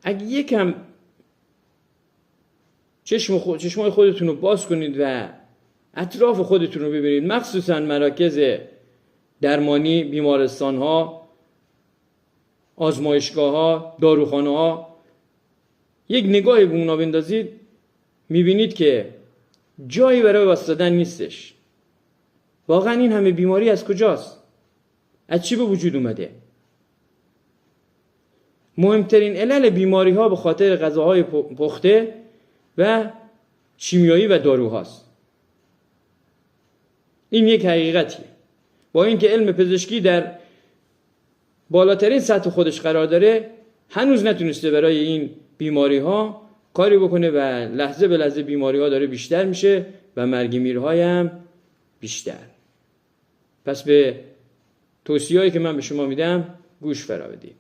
اگه یکم چشمای خودتون رو باز کنید و اطراف خودتون رو ببینید، مخصوصا مراکز درمانی، بیمارستان ها، آزمایشگاه ها، داروخانه ها، یک نگاهی به اونا بندازید، میبینید که جایی برای واسطدن نیستش. واقعا این همه بیماری از کجاست؟ از چی به وجود اومده؟ مهمترین علل بیماری ها به خاطر غذاهای پخته و شیمیایی و داروهاست. این یک حقیقتیه. با اینکه علم پزشکی در بالاترین سطح خودش قرار داره، هنوز نتونسته برای این بیماری ها کاری بکنه و لحظه به لحظه بیماری ها داره بیشتر میشه و مرگ میرهای هم بیشتر. پس به توصیه‌ای که من به شما میدم گوش فرا بدید.